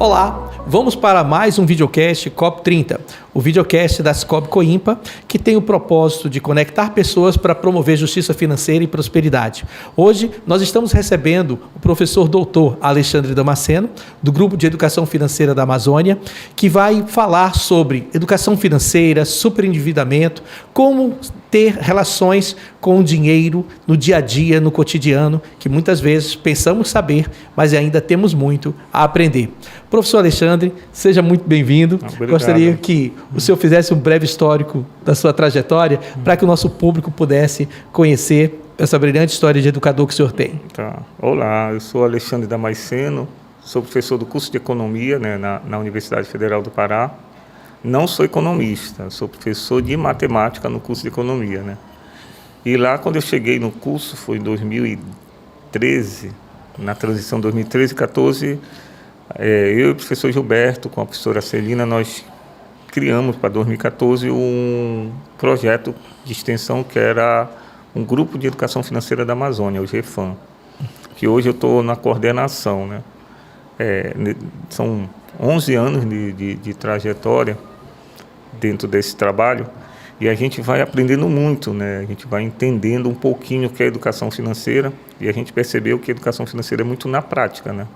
Olá, vamos para mais um videocast COP30, o videocast da Cicobi Coimpa, que tem o propósito de conectar pessoas para promover justiça financeira e prosperidade. Hoje nós estamos recebendo o professor doutor Alexandre Damasceno, do Grupo de Educação Financeira da Amazônia, que vai falar sobre educação financeira, superendividamento, como ter relações com o dinheiro no dia a dia, no cotidiano, que muitas vezes pensamos saber, mas ainda temos muito a aprender. Professor Alexandre, seja muito bem-vindo. Gostaria que o senhor fizesse um breve histórico da sua trajetória para que o nosso público pudesse conhecer essa brilhante história de educador que o senhor tem. Tá. Olá, eu sou Alexandre Damasceno, sou professor do curso de Economia, na Universidade Federal do Pará. Não sou economista, sou professor de matemática no curso de economia, E lá, quando eu cheguei no curso, foi em 2013, na transição 2013-14, eu e o professor Gilberto, com a professora Celina, nós criamos para 2014 um projeto de extensão que era um grupo de educação financeira da Amazônia, o GEFAM, que hoje eu estou na coordenação, São 11 anos de trajetória dentro desse trabalho, e a gente vai aprendendo muito, A gente vai entendendo um pouquinho o que é educação financeira, e a gente percebeu que a educação financeira é muito na prática,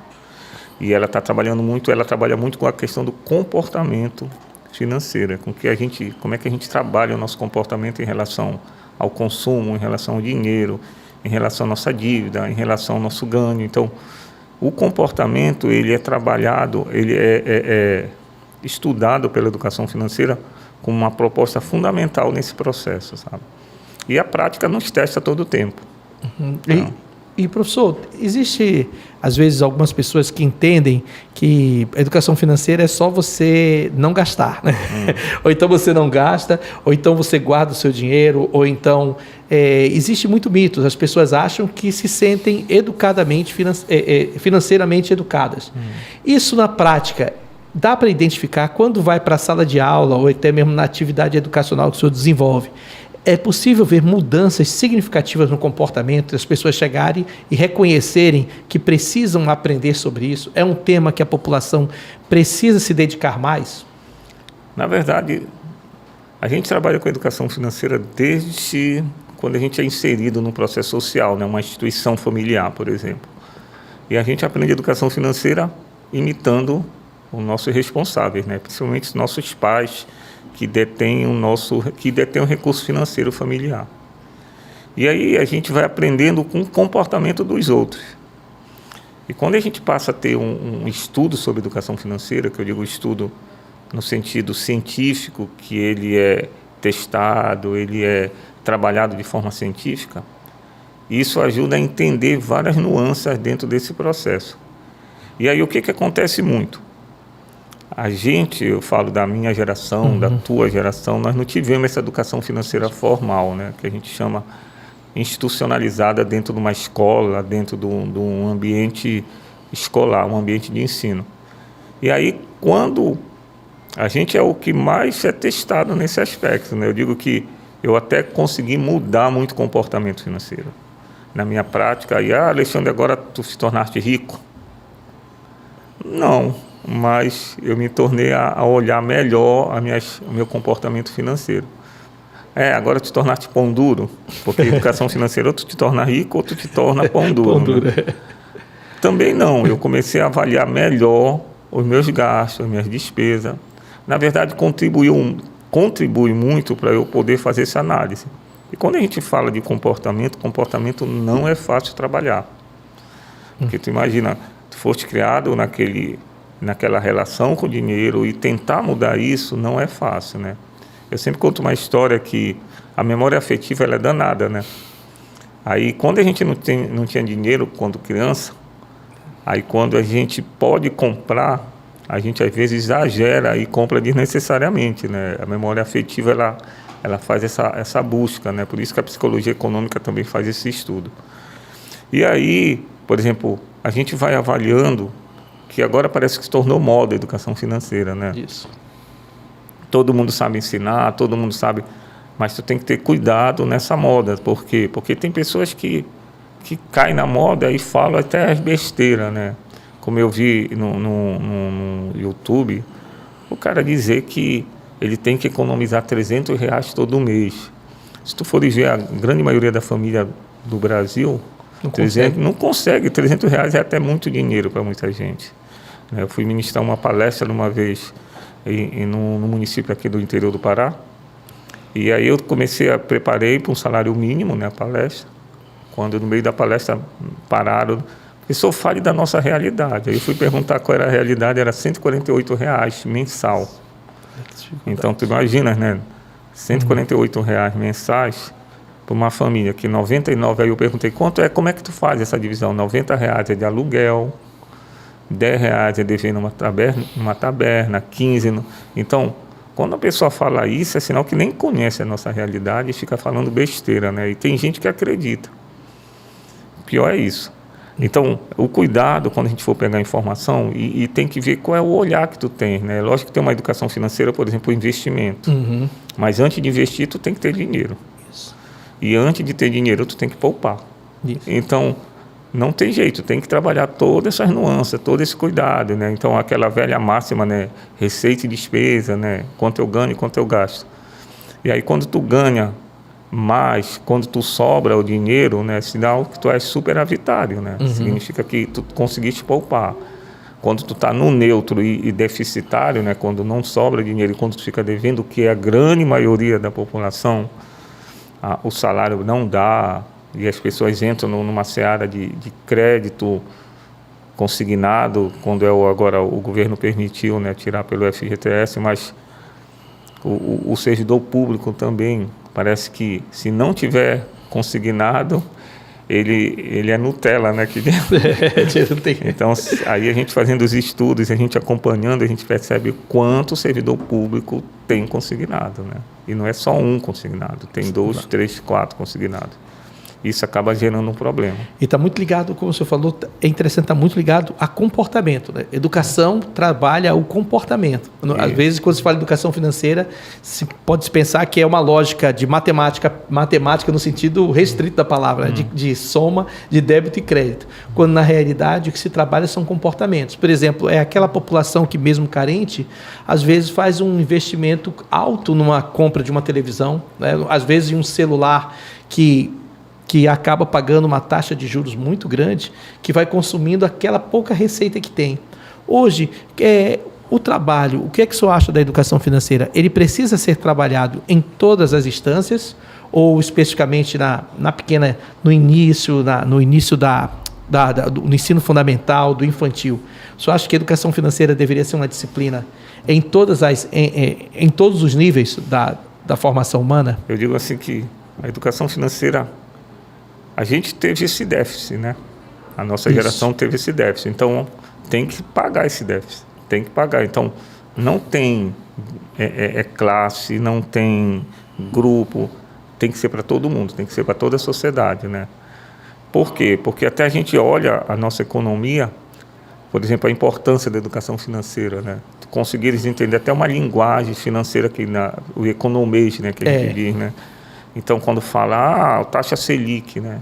E ela trabalha muito com a questão do comportamento financeiro, como é que a gente trabalha o nosso comportamento em relação ao consumo, em relação ao dinheiro, em relação à nossa dívida, em relação ao nosso ganho. Então, o comportamento, ele é trabalhado, ele é estudado pela educação financeira como uma proposta fundamental nesse processo, sabe? E a prática nos testa todo o tempo. Uhum. E, professor, existe, às vezes, algumas pessoas que entendem que a educação financeira é só você não gastar, Ou então você não gasta, ou então você guarda o seu dinheiro, ou então... existe muito mito. As pessoas acham que se sentem financeiramente educadas. Isso, na prática, dá para identificar quando vai para a sala de aula, ou até mesmo na atividade educacional que o senhor desenvolve. É possível ver mudanças significativas no comportamento, as pessoas chegarem e reconhecerem que precisam aprender sobre isso? É um tema que a população precisa se dedicar mais? Na verdade, a gente trabalha com educação financeira desde quando a gente é inserido num processo social, uma instituição familiar, por exemplo. E a gente aprende educação financeira imitando os nossos responsáveis, principalmente os nossos pais, que detém o recurso financeiro familiar. E aí a gente vai aprendendo com o comportamento dos outros. E quando a gente passa a ter um estudo sobre educação financeira, que eu digo estudo no sentido científico, que ele é testado, ele é trabalhado de forma científica, isso ajuda a entender várias nuances dentro desse processo. E aí o que acontece muito? Eu falo da minha geração, da tua geração, nós não tivemos essa educação financeira formal, que a gente chama institucionalizada dentro de uma escola, dentro de um ambiente escolar, um ambiente de ensino. E aí, quando a gente é o que mais é testado nesse aspecto, Eu digo que eu até consegui mudar muito o comportamento financeiro. Na minha prática, Alexandre, agora tu se tornaste rico? Não. Mas eu me tornei a olhar melhor o meu comportamento financeiro. Agora tu te tornaste pão duro, porque educação financeira ou tu te torna rico ou tu te torna pão duro. Pão duro. Também não, eu comecei a avaliar melhor os meus gastos, as minhas despesas. Na verdade, contribui muito para eu poder fazer essa análise. E quando a gente fala de comportamento não é fácil de trabalhar. Porque tu imagina, tu foste criado naquela relação com o dinheiro e tentar mudar isso não é fácil, Eu sempre conto uma história que a memória afetiva ela é danada, Aí, quando a gente não tinha dinheiro quando criança, aí quando a gente pode comprar, a gente às vezes exagera e compra desnecessariamente, A memória afetiva ela faz essa busca, Por isso que a psicologia econômica também faz esse estudo. E aí, por exemplo, a gente vai avaliando que agora parece que se tornou moda a educação financeira, Isso. Todo mundo sabe ensinar, todo mundo sabe, mas tu tem que ter cuidado nessa moda. Por quê? Porque tem pessoas que caem na moda e falam até as besteiras, como eu vi no YouTube, o cara dizer que ele tem que economizar R$300 todo mês. Se tu for ver a grande maioria da família do Brasil, não consegue. R$300 é até muito dinheiro para muita gente. Eu fui ministrar uma palestra uma vez no município aqui do interior do Pará, e aí eu preparei para um salário mínimo, né, a palestra, quando no meio da palestra pararam, professor, fale da nossa realidade. Aí eu fui perguntar qual era a realidade, era R$148 mensal. Então, tu imagina, né, R$148 mensais para uma família que 99, aí eu perguntei, como é que tu faz essa divisão? R$90 é de aluguel, R$10 é dever numa taberna, 15. Então, quando a pessoa fala isso, é sinal que nem conhece a nossa realidade e fica falando besteira, né? E tem gente que acredita. O pior é isso. Então, o cuidado quando a gente for pegar informação e tem que ver qual é o olhar que tu tem, né? Lógico que tem uma educação financeira, por exemplo, o investimento. Mas antes de investir, tu tem que ter dinheiro. Isso. E antes de ter dinheiro, tu tem que poupar. Isso. Então, não tem jeito, tem que trabalhar todas essas nuances, todo esse cuidado, né? Então, aquela velha máxima, né? Receita e despesa, né? Quanto eu ganho e quanto eu gasto. E aí, quando tu ganha mais, quando tu sobra o dinheiro, né? Sinal que tu és superavitário, né? Significa que tu conseguiste poupar. Quando tu está no neutro e deficitário, né? Quando não sobra dinheiro e quando tu fica devendo, que é a grande maioria da população, o salário não dá, e as pessoas entram numa seara de crédito consignado, quando agora o governo permitiu, né, tirar pelo FGTS, mas o servidor público também, parece que se não tiver consignado, ele é Nutella, né? Então, aí a gente fazendo os estudos, a gente acompanhando, a gente percebe quanto o servidor público tem consignado, né? E não é só um consignado, tem 2, 3, 4 consignados. Isso acaba gerando um problema. E está muito ligado, como você falou, é interessante, está muito ligado a comportamento, né? Educação trabalha o comportamento. Às vezes, quando se fala de educação financeira, se pode pensar que é uma lógica de matemática no sentido restrito da palavra, né? de soma de débito e crédito. Quando, na realidade, o que se trabalha são comportamentos. Por exemplo, é aquela população que, mesmo carente, às vezes faz um investimento alto numa compra de uma televisão, né? Às vezes em um celular que acaba pagando uma taxa de juros muito grande, que vai consumindo aquela pouca receita que tem. Hoje, o trabalho, o que é que o senhor acha da educação financeira? Ele precisa ser trabalhado em todas as instâncias, ou especificamente no início do ensino fundamental, do infantil? O senhor acha que a educação financeira deveria ser uma disciplina em todos os níveis da formação humana? Eu digo assim que a educação financeira, a gente teve esse déficit, né? A nossa geração teve esse déficit. Então, tem que pagar esse déficit. Tem que pagar. Então, não tem classe, não tem grupo. Tem que ser para todo mundo, tem que ser para toda a sociedade, né? Por quê? Porque até a gente olha a nossa economia, por exemplo, a importância da educação financeira, né? Conseguires entender até uma linguagem financeira, o economês, né? Que a gente diz, né? Então, quando fala, taxa Selic, né?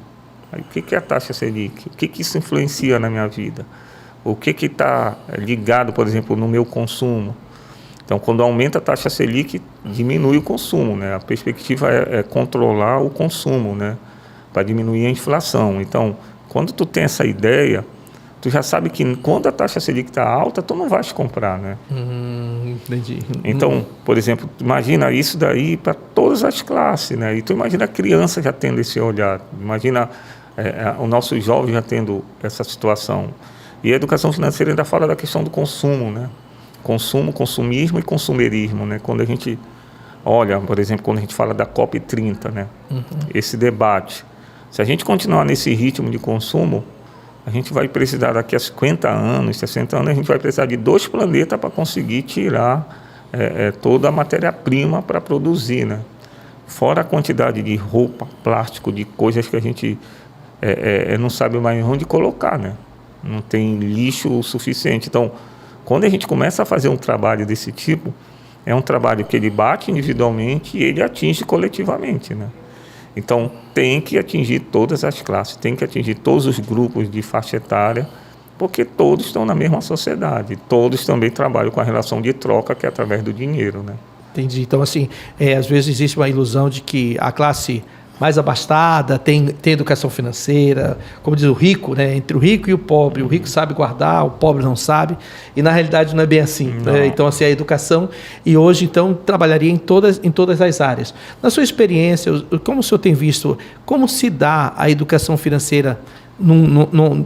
Aí, o que é a taxa Selic? O que isso influencia na minha vida? O que está ligado, por exemplo, no meu consumo? Então, quando aumenta a taxa Selic, diminui o consumo, né? A perspectiva é controlar o consumo, né? Para diminuir a inflação. Então, quando tu tem essa ideia, tu já sabe que quando a taxa Selic está alta, tu não vais comprar, né? Entendi. Então, por exemplo, imagina isso daí para todas as classes, né? E tu imagina a criança já tendo esse olhar, imagina o nosso jovem já tendo essa situação. E a educação financeira ainda fala da questão do consumo, né? Consumo, consumismo e consumerismo, né? Quando a gente olha, por exemplo, quando a gente fala da COP30, né? Esse debate. Se a gente continuar nesse ritmo de consumo, a gente vai precisar, daqui a 50 anos, 60 anos, a gente vai precisar de 2 planetas para conseguir tirar toda a matéria-prima para produzir, né? Fora a quantidade de roupa, plástico, de coisas que a gente não sabe mais onde colocar, né? Não tem lixo o suficiente. Então, quando a gente começa a fazer um trabalho desse tipo, é um trabalho que ele bate individualmente e ele atinge coletivamente, né? Então, tem que atingir todas as classes, tem que atingir todos os grupos de faixa etária Porque todos estão na mesma sociedade, todos também trabalham com a relação de troca, que é através do dinheiro, né? Entendi. Então, assim, às vezes existe uma ilusão de que a classe mais abastada tem educação financeira, como diz o rico, né? Entre o rico e o pobre. O rico sabe guardar, o pobre não sabe. E, na realidade, não é bem assim. Né? Então, assim, a educação... E hoje, então, trabalharia em todas as áreas. Na sua experiência, como o senhor tem visto, como se dá a educação financeira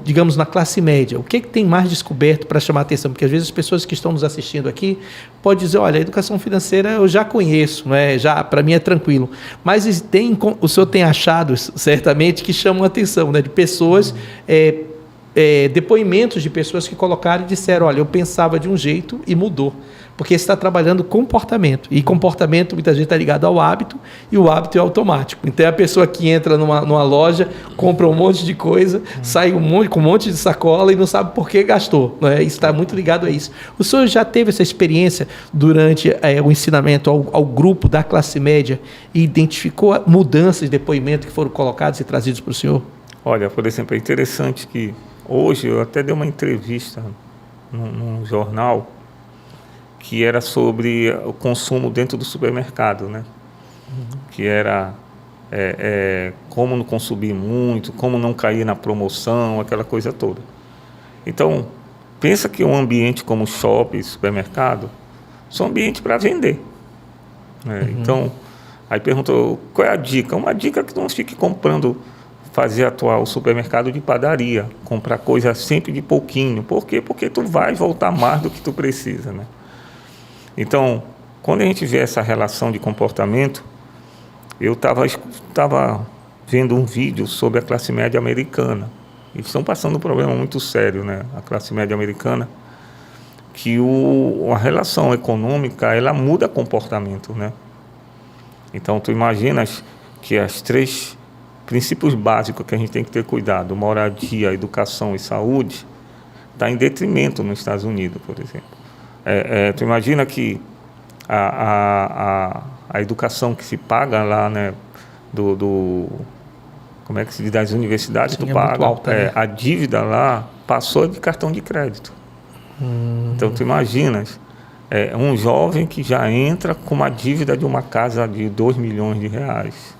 digamos, na classe média? O que tem mais descoberto para chamar a atenção? Porque às vezes as pessoas que estão nos assistindo aqui podem dizer, olha, a educação financeira eu já conheço, né? Já para mim é tranquilo. Mas o senhor tem achado, certamente, que chamam a atenção, né? De pessoas, depoimentos de pessoas que colocaram e disseram, olha, eu pensava de um jeito e mudou. Porque você está trabalhando comportamento. E comportamento, muitas vezes, está ligado ao hábito, e o hábito é automático. Então, é a pessoa que entra numa loja, compra um monte de coisa, sai com um monte de sacola e não sabe por que gastou. Né? Isso está muito ligado a isso. O senhor já teve essa experiência durante o ensinamento ao grupo da classe média e identificou mudanças de depoimento que foram colocados e trazidos para o senhor? Olha, por exemplo, é interessante que hoje eu até dei uma entrevista num jornal que era sobre o consumo dentro do supermercado, né? Que era como não consumir muito, como não cair na promoção, aquela coisa toda. Então, pensa que um ambiente como shopping, supermercado, são ambientes para vender. Né? Então, aí perguntou, qual é a dica? Uma dica que não fique comprando, fazer atuar o supermercado de padaria, comprar coisa sempre de pouquinho. Por quê? Porque tu vai voltar mais do que tu precisa, né? Então, quando a gente vê essa relação de comportamento, eu estava vendo um vídeo sobre a classe média americana. Eles estão passando um problema muito sério, né? A classe média americana, que a relação econômica, ela muda comportamento, né? Então, tu imaginas que os 3 princípios básicos que a gente tem que ter cuidado, moradia, educação e saúde, está em detrimento nos Estados Unidos, por exemplo. Tu imagina que a educação que se paga lá, né, como é que se diz, das universidades, tu paga, alta, né? A dívida lá passou de cartão de crédito. Então, tu imaginas, um jovem que já entra com uma dívida de uma casa de 2 milhões de reais.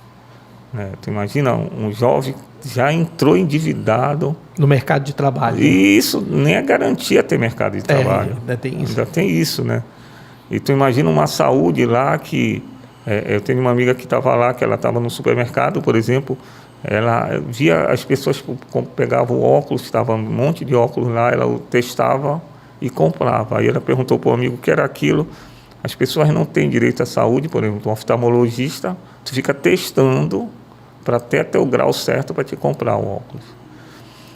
Né? Tu imagina, um jovem já entrou endividado no mercado de trabalho. E isso nem é garantia ter mercado de trabalho. Ainda tem isso. Ainda tem isso, né? E tu imagina uma saúde lá que... eu tenho uma amiga que estava lá, que ela estava no supermercado, por exemplo, ela via as pessoas pegavam óculos, estava um monte de óculos lá, ela testava e comprava. Aí ela perguntou para o amigo o que era aquilo. As pessoas não têm direito à saúde, por exemplo, um oftalmologista, tu fica testando para ter o grau certo para te comprar o óculos.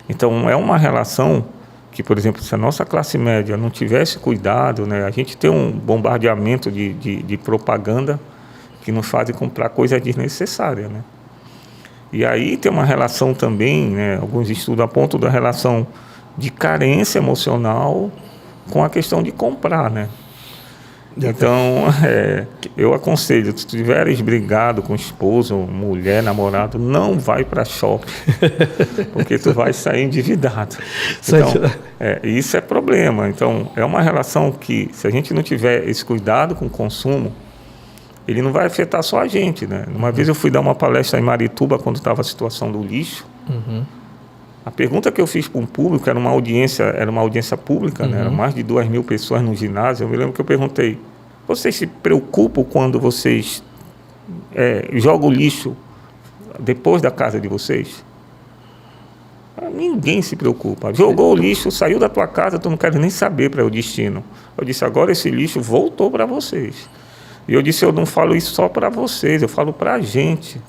Então, é uma relação que, por exemplo, se a nossa classe média não tivesse cuidado, né, a gente tem um bombardeamento de propaganda que nos fazem comprar coisa desnecessária, né? E aí tem uma relação também, né, alguns estudos apontam da relação de carência emocional com a questão de comprar, né? Então, eu aconselho, se tu tiveres brigado com esposo, mulher, namorado, não vai para shopping, porque tu vai sair endividado. Então, isso é problema. Então, é uma relação que, se a gente não tiver esse cuidado com o consumo, ele não vai afetar só a gente, né? Uma vez eu fui dar uma palestra em Marituba, quando estava a situação do lixo. A pergunta que eu fiz para um público, era uma audiência pública, né? Eram mais de 2.000 pessoas no ginásio. Eu me lembro que eu perguntei, vocês se preocupam quando vocês jogam o lixo depois da casa de vocês? Ninguém se preocupa. Jogou o lixo, saiu da tua casa, tu não quer nem saber para o destino. Eu disse, agora esse lixo voltou para vocês. E eu disse, eu não falo isso só para vocês, eu falo para a gente.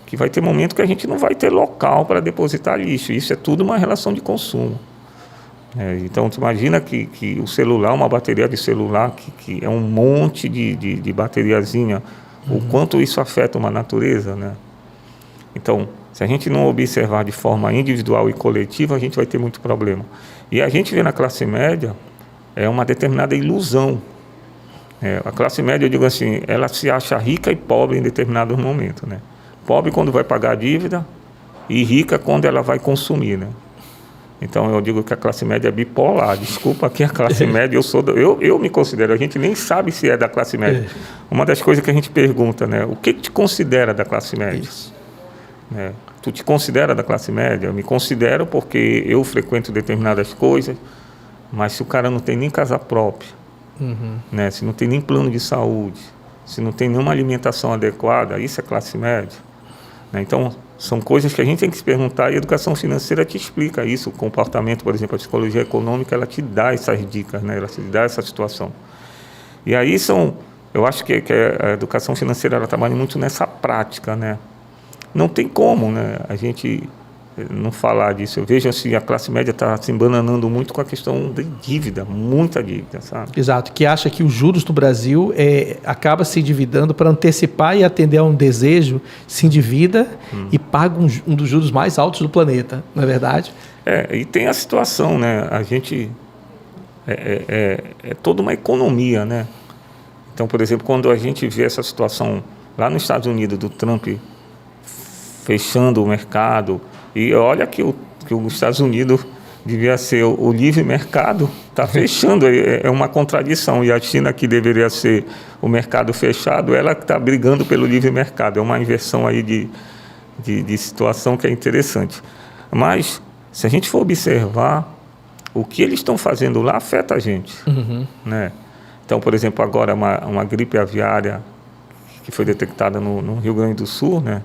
Que vai ter momento que a gente não vai ter local para depositar lixo. Isso é tudo uma relação de consumo. Então, tu imagina que o celular, uma bateria de celular, que é um monte de bateriazinha, o quanto isso afeta uma natureza, né? Então, se a gente não observar de forma individual e coletiva, a gente vai ter muito problema. E a gente vê na classe média uma determinada ilusão. A classe média, eu digo assim, ela se acha rica e pobre em determinado momento, né? Pobre quando vai pagar a dívida e rica quando ela vai consumir, né? Então, eu digo que a classe média é bipolar. Desculpa aqui a classe média, eu me considero, a gente nem sabe se é da classe média. Uma das coisas que a gente pergunta, né? O que te considera da classe média? Isso. Tu te considera da classe média? Eu me considero porque eu frequento determinadas coisas, mas se o cara não tem nem casa própria, né? Se não tem nem plano de saúde, se não tem nenhuma alimentação adequada, isso é classe média, né? Então, são coisas que a gente tem que se perguntar, e a educação financeira te explica isso. O comportamento, por exemplo, a psicologia econômica, ela te dá essas dicas, né? Ela te dá essa situação. E aí eu acho que a educação financeira, ela trabalha muito nessa prática, né? Não tem como, né, a gente não falar disso. Eu vejo assim, a classe média está se embananando muito com a questão de dívida, muita dívida, sabe? Exato, que acha que os juros do Brasil acaba se endividando para antecipar e atender a um desejo, se endivida e paga um dos juros mais altos do planeta, não é verdade? E tem a situação, né? A gente é toda uma economia, né? Então, por exemplo, quando a gente vê essa situação lá nos Estados Unidos do Trump fechando o mercado, e olha que os Estados Unidos devia ser o livre mercado, está fechando, é uma contradição. E a China, que deveria ser o mercado fechado, ela está brigando pelo livre mercado. É uma inversão aí de situação que é interessante. Mas, se a gente for observar, o que eles estão fazendo lá afeta a gente. Né? Então, por exemplo, agora uma gripe aviária que foi detectada no Rio Grande do Sul, né?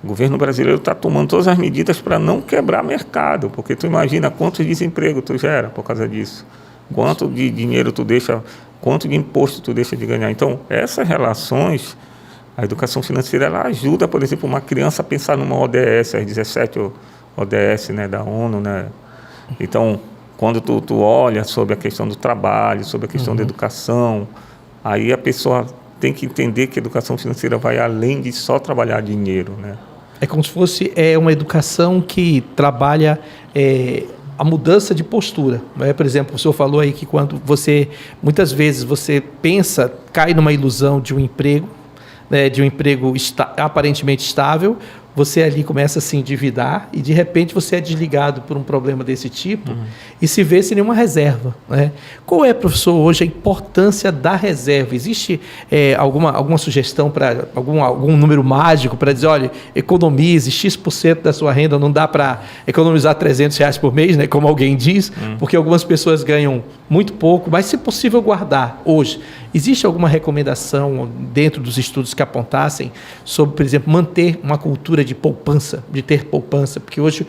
O governo brasileiro está tomando todas as medidas para não quebrar mercado, porque tu imagina quanto desemprego tu gera por causa disso, quanto de dinheiro tu deixa, quanto de imposto tu deixa de ganhar. Então, essas relações, a educação financeira, ela ajuda, por exemplo, uma criança a pensar numa ODS, as 17 ODS, né, da ONU, né? Então, quando tu olha sobre a questão do trabalho, sobre a questão da educação, aí a pessoa tem que entender que a educação financeira vai além de só trabalhar dinheiro, né? É como se fosse uma educação que trabalha a mudança de postura. Né? Por exemplo, o senhor falou aí que quando muitas vezes você pensa, cai numa ilusão de um emprego, né, de um emprego aparentemente estável, você ali começa a se endividar e de repente você é desligado por um problema desse tipo e se vê sem nenhuma reserva, né? Qual é, professor, hoje a importância da reserva? Existe alguma sugestão para algum número mágico para dizer, olha, economize X% da sua renda, não dá para economizar R$300 por mês, né, como alguém diz, porque algumas pessoas ganham muito pouco, mas se possível guardar hoje. Existe alguma recomendação dentro dos estudos que apontassem sobre, por exemplo, manter uma cultura de poupança, de ter poupança? Porque hoje,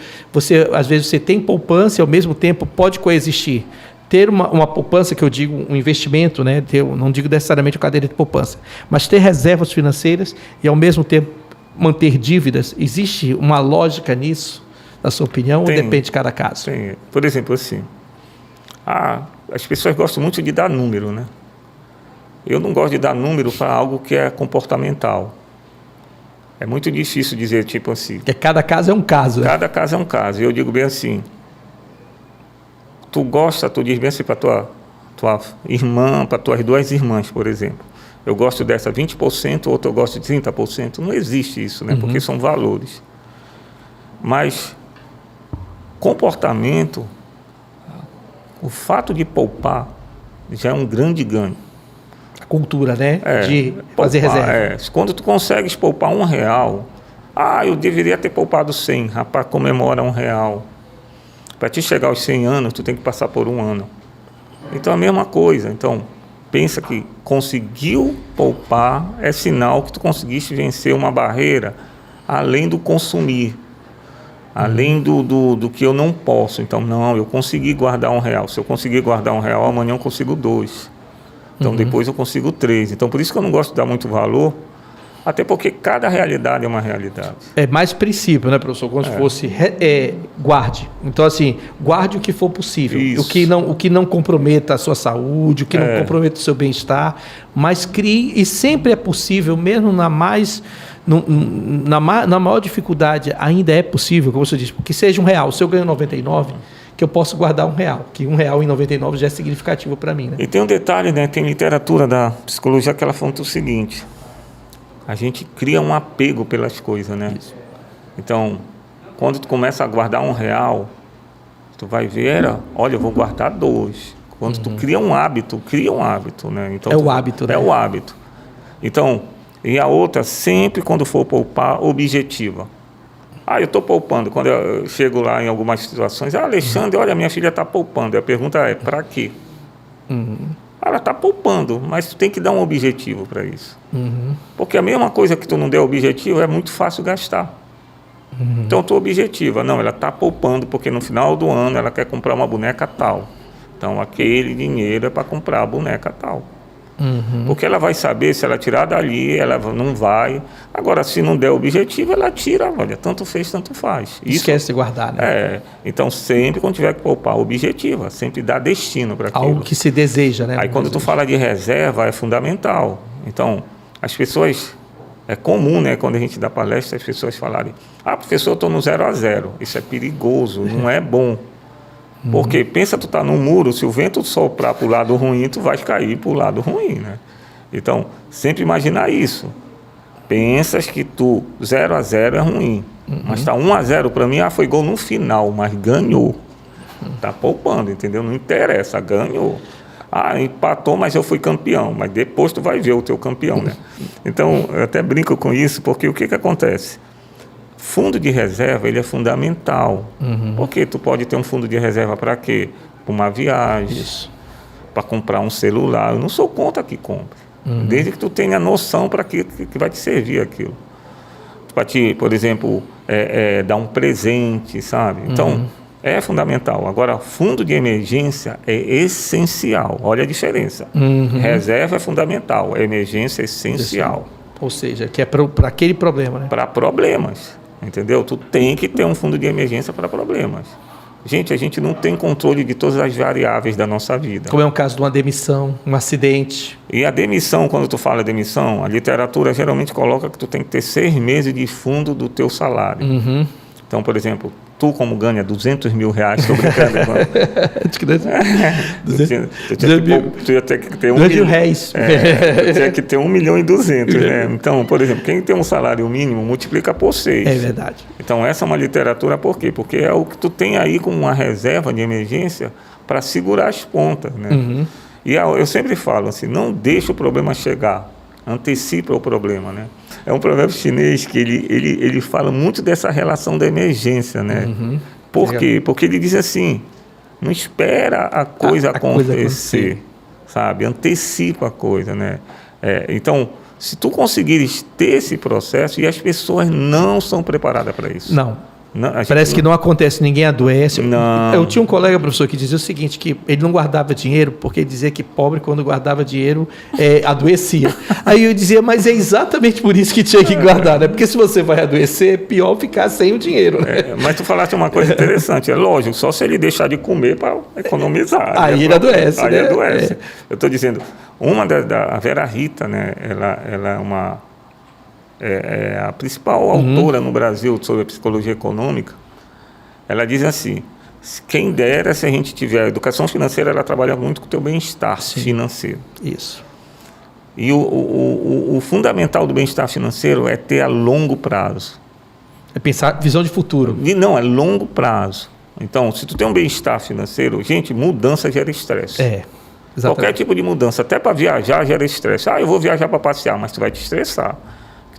às vezes, você tem poupança e, ao mesmo tempo, pode coexistir. Ter uma poupança, que eu digo, um investimento, né? Não digo necessariamente a cadeira de poupança, mas ter reservas financeiras e, ao mesmo tempo, manter dívidas. Existe uma lógica nisso, na sua opinião, ou depende de cada caso? Tem. Por exemplo, assim, as pessoas gostam muito de dar número, né? Eu não gosto de dar número para algo que é comportamental. É muito difícil dizer, tipo assim... Porque cada caso é um caso. Cada caso é um caso. E eu digo bem assim, tu diz bem assim para tua irmã, para tuas duas irmãs, por exemplo. Eu gosto dessa 20%, outra eu gosto de 30%. Não existe isso, né? Porque são valores. Mas comportamento, o fato de poupar já é um grande ganho. A cultura, né? De fazer reserva. Quando tu consegues poupar R$1, eu deveria ter poupado 100, rapaz, comemora R$1. Para te chegar aos 100 anos, tu tem que passar por um ano. Então, a mesma coisa. Então, pensa que conseguiu poupar é sinal que tu conseguiste vencer uma barreira além do consumir, além do que eu não posso. Então, não, eu consegui guardar R$1. Se eu conseguir guardar R$1, amanhã eu consigo 2. Então, depois eu consigo 3. Então, por isso que eu não gosto de dar muito valor, até porque cada realidade é uma realidade. É mais princípio, né, professor? Como se fosse guarde. Então, assim, guarde o que for possível. O que não comprometa a sua saúde, o que não comprometa o seu bem-estar, mas crie, e sempre é possível, mesmo na maior dificuldade, ainda é possível, como você disse, porque seja R$1, se eu ganho 99... que eu posso guardar R$1, que R$1,99 já é significativo para mim, né? E tem um detalhe, né? Tem literatura da psicologia que ela fala o seguinte: a gente cria um apego pelas coisas, né? Isso. Então, quando tu começa a guardar R$1, tu vai ver, olha, eu vou guardar 2. Quando tu cria um hábito, né? Então, é o hábito, né? É o hábito. Então, e a outra, sempre quando for poupar, objetiva. Eu estou poupando. Quando eu chego lá em algumas situações, Alexandre, olha, minha filha está poupando. A pergunta é, para quê? Ela está poupando, mas tu tem que dar um objetivo para isso. Porque a mesma coisa que tu não der objetivo, é muito fácil gastar. Então, tu objetiva. Não, ela está poupando, porque no final do ano ela quer comprar uma boneca tal. Então, aquele dinheiro é para comprar a boneca tal. Porque ela vai saber, se ela tirar dali, ela não vai. Agora, se não der objetivo, ela tira. Olha, tanto fez, tanto faz. Esquece de guardar, né? Então, sempre quando tiver que poupar, objetiva. Sempre dá destino para aquilo. Algo que se deseja, né? Aí, quando tu fala de reserva, é fundamental. Então, as pessoas... É comum, né, quando a gente dá palestra, as pessoas falarem, professor, eu estou no 0 a 0. Isso é perigoso, não é bom. Porque pensa, tu tá num muro, se o vento soprar para o lado ruim, tu vai cair para o lado ruim, né? Então, sempre imaginar isso. Pensas que 0 a 0 é ruim, mas tá 1 a 0 para mim, foi gol no final, mas ganhou. Tá poupando, entendeu? Não interessa, ganhou. Empatou, mas eu fui campeão. Mas depois tu vai ver o teu campeão, né? Então, eu até brinco com isso, porque o que acontece? Fundo de reserva, ele é fundamental. Porque tu pode ter um fundo de reserva para quê? Para uma viagem, para comprar um celular. Eu não sou contra que compre. Desde que tu tenha noção para que vai te servir aquilo. Para te, por exemplo, dar um presente, sabe? Então, é fundamental. Agora, fundo de emergência é essencial. Olha a diferença. Reserva é fundamental, emergência é essencial. Ou seja, que é para aquele problema, né? Para problemas. Entendeu? Tu tem que ter um fundo de emergência para problemas. Gente, a gente não tem controle de todas as variáveis da nossa vida. Como é o caso de uma demissão, um acidente. E a demissão, quando tu fala demissão, a literatura geralmente coloca que tu tem que ter 6 meses de fundo do teu salário. Então, por exemplo, tu como ganha 200 mil reais, estou brincando. Tu ia ter que ter 1 milhão. Tu tinha que ter 1 milhão e 200, né? Então, por exemplo, quem tem um salário mínimo, multiplica por 6. É verdade. Então, essa é uma literatura por quê? Porque é o que tu tem aí como uma reserva de emergência para segurar as pontas, né? E eu sempre falo assim, não deixa o problema chegar, antecipa o problema, né? É um provérbio chinês que ele fala muito dessa relação da emergência, né? Por quê? Porque ele diz assim, não espera a coisa acontecer, sabe? Antecipa a coisa, né? Então, se tu conseguires ter esse processo, e as pessoas não são preparadas para isso. Não, parece que não acontece, ninguém adoece. Não. Eu tinha um colega, professor, que dizia o seguinte, que ele não guardava dinheiro, porque ele dizia que pobre, quando guardava dinheiro, adoecia. Aí eu dizia, mas é exatamente por isso que tinha que guardar, né? Porque se você vai adoecer, é pior ficar sem o dinheiro, né? Mas tu falaste uma coisa interessante, é lógico, só se ele deixar de comer para economizar. Aí ele adoece, aí né? Adoece. Eu estou dizendo, a Vera Rita, né? Ela é uma... a principal autora no Brasil sobre a psicologia econômica. Ela diz assim, quem dera se a gente tiver... A educação financeira, ela trabalha muito com o teu bem-estar financeiro. Isso. E o fundamental do bem-estar financeiro é ter a longo prazo. É pensar visão de futuro. Não, é longo prazo. Então, se tu tem um bem-estar financeiro, gente, mudança gera estresse. Exatamente. Qualquer tipo de mudança, até para viajar gera estresse. Eu vou viajar para passear, mas tu vai te estressar.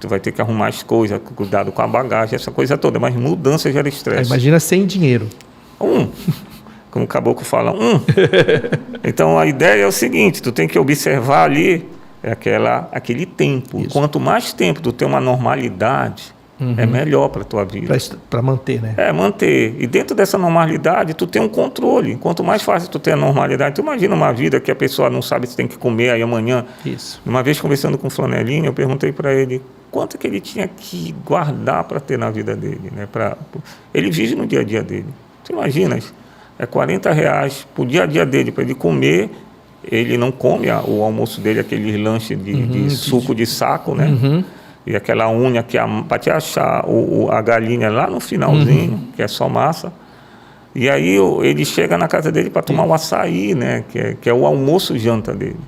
Tu vai ter que arrumar as coisas, cuidado com a bagagem, essa coisa toda. Mas mudança gera estresse. Imagina sem dinheiro. Como o caboclo fala, Então, a ideia é o seguinte, tu tem que observar ali aquele tempo. Isso. Quanto mais tempo tu tem uma normalidade, é melhor para a tua vida. Para manter, né? Manter. E dentro dessa normalidade, tu tem um controle. Quanto mais fácil tu ter a normalidade, tu imagina uma vida que a pessoa não sabe se tem que comer aí amanhã. Isso. Uma vez conversando com o Flanelinho, eu perguntei para ele quanto que ele tinha que guardar para ter na vida dele, né? Ele vive no dia a dia dele. Tu imaginas? É R$40 por dia a dia dele, para ele comer. Ele não come o almoço dele, aquele lanche de suco de saco, né? E aquela unha que para te achar a galinha lá no finalzinho, que é só massa. E aí ele chega na casa dele para tomar o açaí, né? Que é o almoço-janta dele.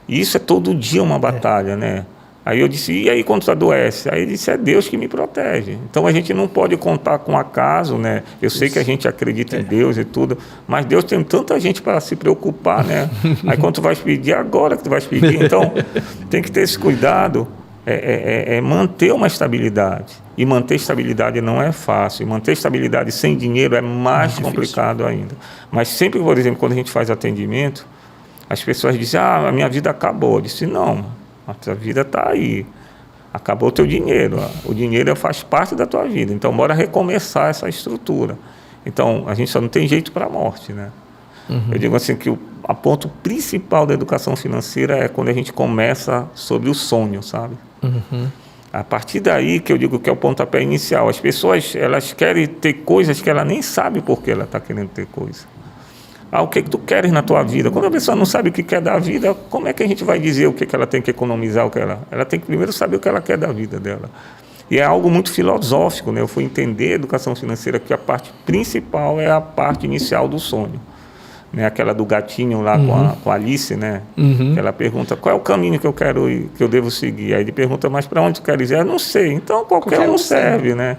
E isso é todo dia uma batalha, né? Aí eu disse, e aí quando tu adoece? Aí ele disse, é Deus que me protege. Então a gente não pode contar com acaso, né? Eu sei que a gente acredita em Deus e tudo, mas Deus tem tanta gente para se preocupar, né? Aí quando tu vais pedir, agora que tu vais pedir. Então tem que ter esse cuidado, manter uma estabilidade. E manter estabilidade não é fácil. E manter estabilidade sem dinheiro é mais complicado ainda. Mas sempre, por exemplo, quando a gente faz atendimento, as pessoas dizem, a minha vida acabou. Eu disse, não. A tua vida está aí, acabou o teu dinheiro, o dinheiro faz parte da tua vida, então bora recomeçar essa estrutura. Então a gente só não tem jeito para a morte, né? Eu digo assim que o ponto principal da educação financeira é quando a gente começa sobre o sonho, sabe? A partir daí que eu digo que é o pontapé inicial. As pessoas, elas querem ter coisas que ela nem sabe por que ela está querendo ter coisa. O que tu queres na tua vida? Quando a pessoa não sabe o que quer da vida, como é que a gente vai dizer o que ela tem que economizar? Ela tem que primeiro saber o que ela quer da vida dela. E é algo muito filosófico, né? Eu fui entender a educação financeira que a parte principal é a parte inicial do sonho. Né? Aquela do gatinho lá com a Alice, né? Que ela pergunta, qual é o caminho que eu quero ir, que eu devo seguir? Aí ele pergunta, mas para onde tu queres ir? Eu não sei. Então qualquer um serve, né?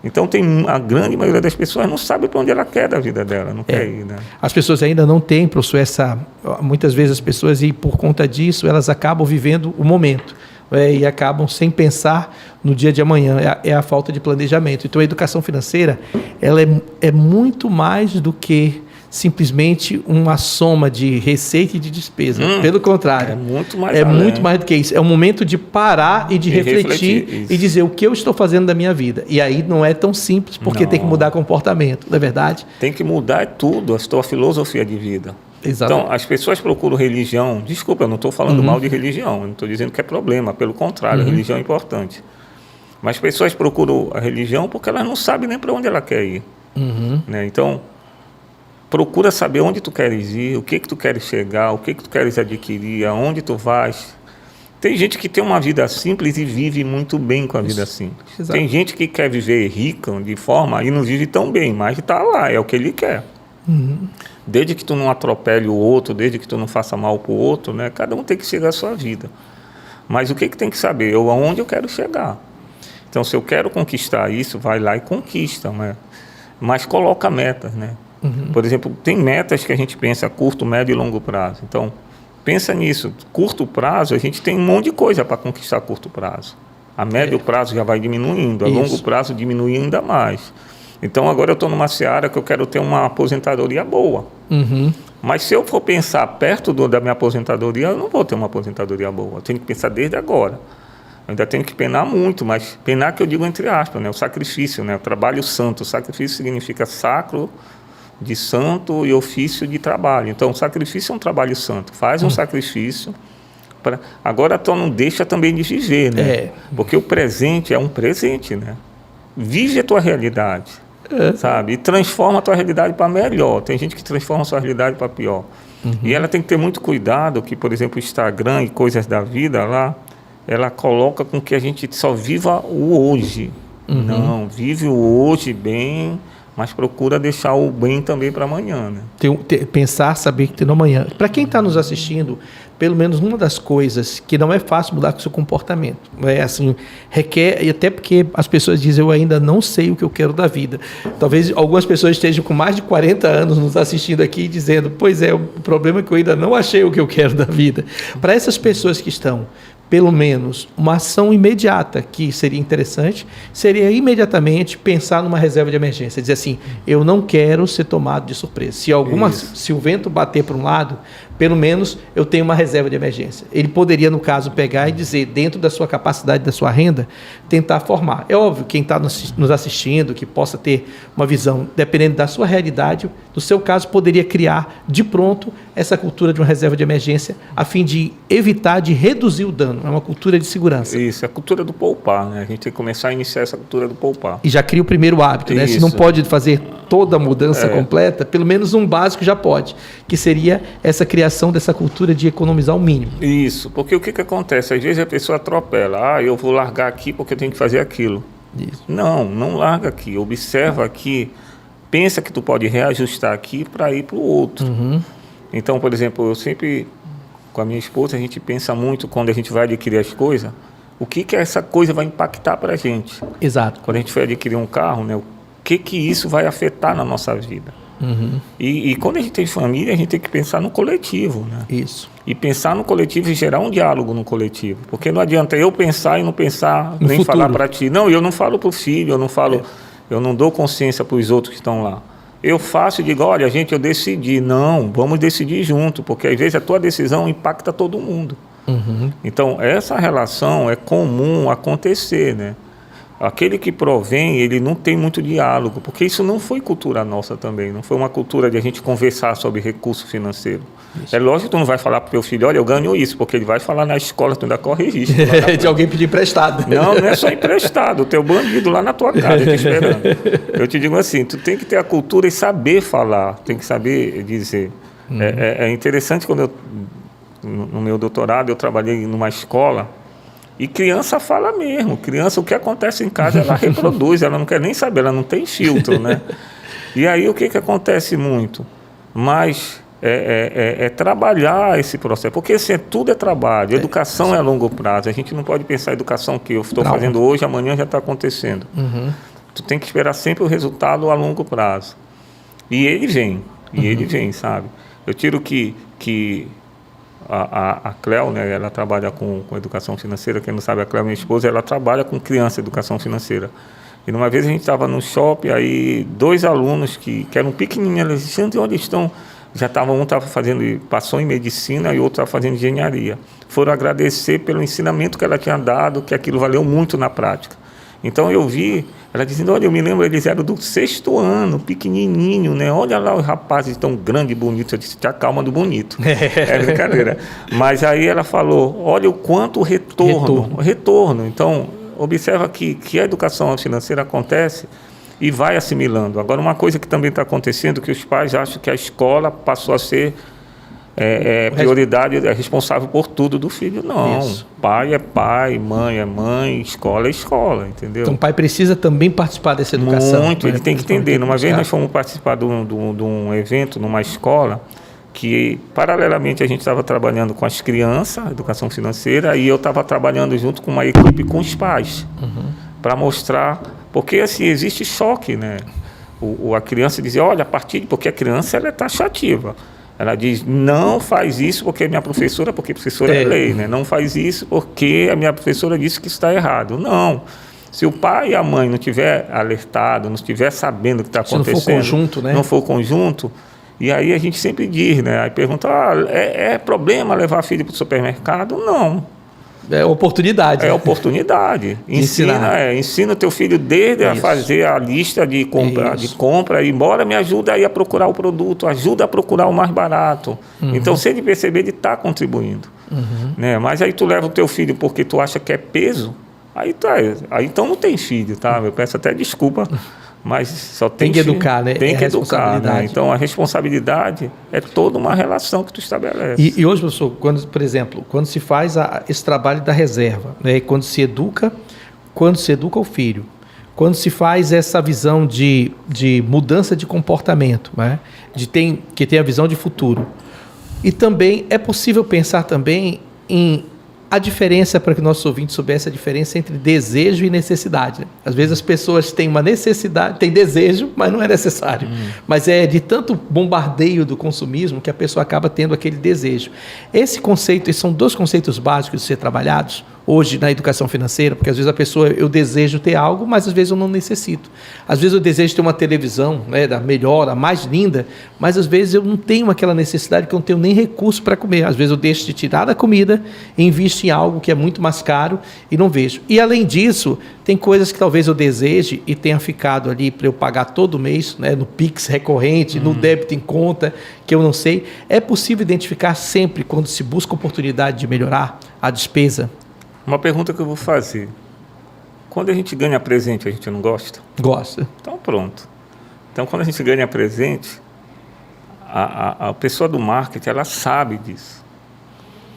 Então a grande maioria das pessoas não sabe para onde ela quer da vida dela, não quer ir, né? As pessoas ainda não têm, professor, muitas vezes as pessoas, e por conta disso, elas acabam vivendo o momento. E acabam sem pensar no dia de amanhã, é a falta de planejamento. Então a educação financeira, ela é muito mais do que simplesmente uma soma de receita e de despesa. Pelo contrário, muito mais do que isso. É um momento de parar e de refletir e dizer o que eu estou fazendo da minha vida. E aí não é tão simples, porque tem que mudar comportamento, não é verdade? Tem que mudar tudo, a tua filosofia de vida. Exatamente. Então, as pessoas procuram religião. Desculpa, eu não estou falando mal de religião, eu não estou dizendo que é problema, pelo contrário, a religião é importante. Mas as pessoas procuram a religião porque elas não sabem nem para onde ela quer ir. Né? Então, procura saber onde tu queres ir, o que tu queres chegar, o que tu queres adquirir, aonde tu vais. Tem gente que tem uma vida simples e vive muito bem com a vida simples. Exato. Tem gente que quer viver rica de forma e não vive tão bem, mas está lá, é o que ele quer. Desde que tu não atropele o outro, desde que tu não faça mal para o outro, né? Cada um tem que chegar à sua vida. Mas o que tem que saber? Aonde eu quero chegar. Então, se eu quero conquistar isso, vai lá e conquista, né? Mas coloca metas, né? Por exemplo, tem metas que a gente pensa a curto, médio e longo prazo. Então, pensa nisso. Curto prazo, a gente tem um monte de coisa para conquistar a curto prazo. A médio prazo já vai diminuindo, a longo prazo diminui ainda mais. Então, agora eu estou numa seara que eu quero ter uma aposentadoria boa. Mas se eu for pensar perto da minha aposentadoria, eu não vou ter uma aposentadoria boa. Eu tenho que pensar desde agora. Eu ainda tenho que penar muito, mas penar que eu digo entre aspas, né? O sacrifício, né? O trabalho santo. O sacrifício significa sacro, de santo e ofício de trabalho. Então, o sacrifício é um trabalho santo. Faz um sacrifício. Agora, tu não deixa também de viver, né? Porque o presente é um presente, né? Vive a tua realidade, sabe? E transforma a tua realidade para melhor. Tem gente que transforma a sua realidade para pior. E ela tem que ter muito cuidado que, por exemplo, o Instagram e coisas da vida lá, ela coloca com que a gente só viva o hoje. Não, vive o hoje bem, mas procura deixar o bem também para amanhã, né? Pensar, saber que tem no amanhã. Para quem está nos assistindo, pelo menos uma das coisas que não é fácil mudar com o seu comportamento. Assim, requer, e até porque as pessoas dizem, eu ainda não sei o que eu quero da vida. Talvez algumas pessoas estejam com mais de 40 anos nos assistindo aqui dizendo, pois é, o problema é que eu ainda não achei o que eu quero da vida. Para essas pessoas que estão, pelo menos, uma ação imediata que seria interessante, seria imediatamente pensar numa reserva de emergência. Dizer assim, eu não quero ser tomado de surpresa. Se o vento bater para um lado, pelo menos eu tenho uma reserva de emergência. Ele poderia, no caso, pegar e dizer, dentro da sua capacidade, da sua renda, tentar formar. É óbvio, quem está nos assistindo, que possa ter uma visão, dependendo da sua realidade, no seu caso, poderia criar de pronto essa cultura de uma reserva de emergência, a fim de evitar, de reduzir o dano. É uma cultura de segurança. Isso, é a cultura do poupar, né? A gente tem que começar a iniciar essa cultura do poupar. E já cria o primeiro hábito, né? Se não pode fazer toda a mudança completa, pelo menos um básico já pode, que seria essa criação dessa cultura de economizar o mínimo. Isso, porque o que acontece? Às vezes a pessoa atropela, eu vou largar aqui porque eu tenho que fazer aquilo. Isso. Não larga aqui, observa aqui, pensa que tu pode reajustar aqui para ir para o outro. Então, por exemplo, eu sempre, com a minha esposa, a gente pensa muito quando a gente vai adquirir as coisas, o que essa coisa vai impactar para a gente. Exato. Quando a gente for adquirir um carro, né, o que isso vai afetar na nossa vida. E quando a gente tem família, a gente tem que pensar no coletivo, né? Isso. E pensar no coletivo e gerar um diálogo no coletivo. Porque não adianta eu pensar e não pensar, No nem futuro. falar para ti. Não, eu não falo para o filho, eu não falo, eu não dou consciência para os outros que estão lá. Eu faço e digo, olha, gente, eu decidi. Não, vamos decidir junto, porque às vezes a tua decisão impacta todo mundo. Então, essa relação é comum acontecer, né? Aquele que provém, ele não tem muito diálogo, porque isso não foi cultura nossa também, não foi uma cultura de a gente conversar sobre recurso financeiro. Isso. É lógico que tu não vai falar para o teu filho, olha, eu ganho isso, porque ele vai falar na escola, tu ainda corre risco. De alguém pedir emprestado. Não é só emprestado, o teu bandido lá na tua casa te esperando. Eu te digo assim, tu tem que ter a cultura e saber falar, tem que saber dizer. É interessante quando no meu doutorado, eu trabalhei numa escola. E criança fala mesmo. Criança, o que acontece em casa, ela reproduz. Ela não quer nem saber, ela não tem filtro, né? E aí, o que acontece muito? Mas trabalhar esse processo. Porque assim, tudo é trabalho. Educação é a longo prazo. A gente não pode pensar a educação que eu estou fazendo hoje, amanhã já está acontecendo. Tu tem que esperar sempre o resultado a longo prazo. E ele vem. Ele vem, sabe? Eu tiro que a Cléo, né, ela trabalha com educação financeira. Quem não sabe, a Cléo, minha esposa, ela trabalha com criança educação financeira. E numa vez a gente estava no shopping, aí 2 alunos que eram pequenininhos, eles diziam, onde estão? Um estava passou em medicina e o outro estava fazendo engenharia. Foram agradecer pelo ensinamento que ela tinha dado, que aquilo valeu muito na prática. Então eu vi, ela dizendo, olha, eu me lembro, eles eram do 6º ano, pequenininho, né? Olha lá os rapazes tão grande e bonito. Eu disse, te acalma do bonito. É brincadeira. Mas aí ela falou, olha o quanto retorno. Então, observa que a educação financeira acontece e vai assimilando. Agora, uma coisa que também está acontecendo, que os pais acham que a escola passou a ser prioridade, é responsável por tudo do filho. Não, isso. Pai é pai, mãe é mãe, escola é escola, entendeu? Então o pai precisa também participar dessa educação. Muito, ele tem que entender. Uma vez nós fomos participar de um evento numa escola que, paralelamente, a gente estava trabalhando com as crianças, educação financeira, e eu estava trabalhando junto com uma equipe com os pais, para mostrar, porque assim, existe choque, né? A criança dizia, olha, porque a criança ela é taxativa. Ela diz, não faz isso porque minha professora, porque professora é lei, né? Não faz isso porque a minha professora disse que está errado. Não. Se o pai e a mãe não estiver alertado, não estiver sabendo o que está acontecendo... Se não for conjunto, né? Não for conjunto, e aí a gente sempre diz, né? Aí pergunta, é problema levar filho para o supermercado? Não. É oportunidade. É oportunidade. Ensina o teu filho desde a fazer a lista de compra, e embora me ajuda aí a procurar o produto, ajuda a procurar o mais barato. Então, se ele perceber, ele está contribuindo. Né? Mas aí tu leva o teu filho porque tu acha que é peso, aí então não tem filho, tá? Eu peço até desculpa, mas só tem que educar, né? Tem que educar, né? Então a responsabilidade é toda uma relação que tu estabelece. E hoje, professor, por exemplo, quando se faz esse trabalho da reserva, né? Quando se educa o filho, quando se faz essa visão de mudança de comportamento, né? Que tem a visão de futuro. E também é possível pensar também em a diferença, para que nossos ouvintes soubessem a diferença entre desejo e necessidade. Né? Às vezes as pessoas têm uma necessidade, têm desejo, mas não é necessário. Mas é de tanto bombardeio do consumismo que a pessoa acaba tendo aquele desejo. Esses são 2 conceitos básicos de ser trabalhados hoje na educação financeira, porque às vezes eu desejo ter algo, mas às vezes eu não necessito. Às vezes eu desejo ter uma televisão, né, da melhor, a mais linda, mas às vezes eu não tenho aquela necessidade, que eu não tenho nem recurso para comer. Às vezes eu deixo de tirar da comida e invisto em algo que é muito mais caro e não vejo. E além disso, tem coisas que talvez eu deseje e tenha ficado ali para eu pagar todo mês, né, no Pix recorrente, no débito em conta, que eu não sei. É possível identificar sempre, quando se busca oportunidade de melhorar a despesa? Uma pergunta que eu vou fazer. Quando a gente ganha presente, a gente não gosta? Gosta. Então, pronto. Então, quando a gente ganha presente, a pessoa do marketing, ela sabe disso.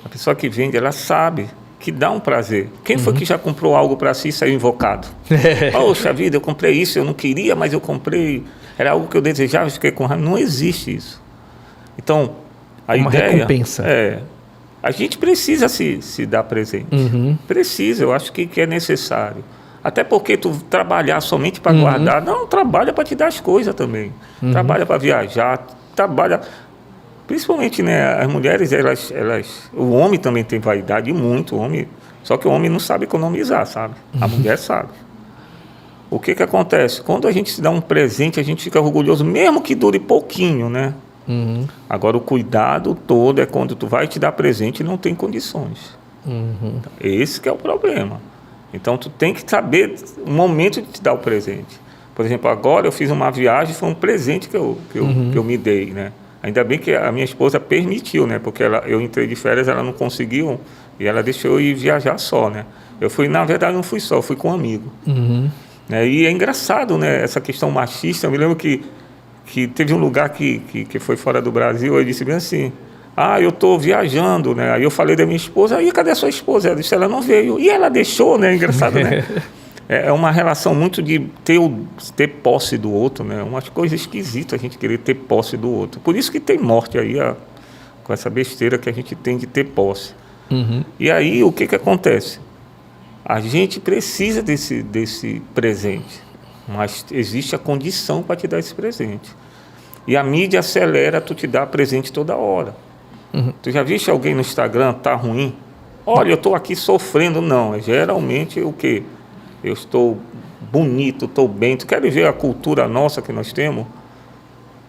A pessoa que vende, ela sabe que dá um prazer. Quem foi que já comprou algo para si e saiu invocado? Poxa vida, eu comprei isso, eu não queria, mas eu comprei. Era algo que eu desejava, fiquei com raiva. Não existe isso. Então, a ideia... Uma recompensa. A gente precisa se dar presente. Precisa, eu acho que é necessário. Até porque tu trabalhar somente para guardar, não, trabalha para te dar as coisas também. Trabalha para viajar, trabalha... Principalmente, né, as mulheres, o homem também tem vaidade, muito homem, só que o homem não sabe economizar, sabe? A mulher sabe. O que acontece? Quando a gente se dá um presente, a gente fica orgulhoso, mesmo que dure pouquinho, né? Agora, o cuidado todo é quando tu vai te dar presente e não tem condições. Esse que é o problema. Então, tu tem que saber o momento de te dar o presente. Por exemplo, agora eu fiz uma viagem, foi um presente que eu me dei, né? Ainda bem que a minha esposa permitiu, né? Porque eu entrei de férias, ela não conseguiu e ela deixou eu ir viajar só, né? Eu fui, na verdade, não fui só, eu fui com um amigo. E é engraçado, né? Essa questão machista. Eu me lembro que teve um lugar que foi fora do Brasil, eu disse bem assim, eu estou viajando, né? Aí eu falei da minha esposa, cadê a sua esposa? Ela disse, ela não veio. E ela deixou, né? Engraçado, né? É uma relação muito de ter posse do outro, né? Umas coisas esquisitas a gente querer ter posse do outro. Por isso que tem morte aí, com essa besteira que a gente tem de ter posse. E aí, o que acontece? A gente precisa desse presente, mas existe a condição para te dar esse presente. E a mídia acelera tu te dar presente toda hora. Tu já viste alguém no Instagram, tá ruim? Olha, eu estou aqui sofrendo. Não, geralmente o quê? Eu estou bonito, estou bem. Tu quer ver a cultura nossa que nós temos?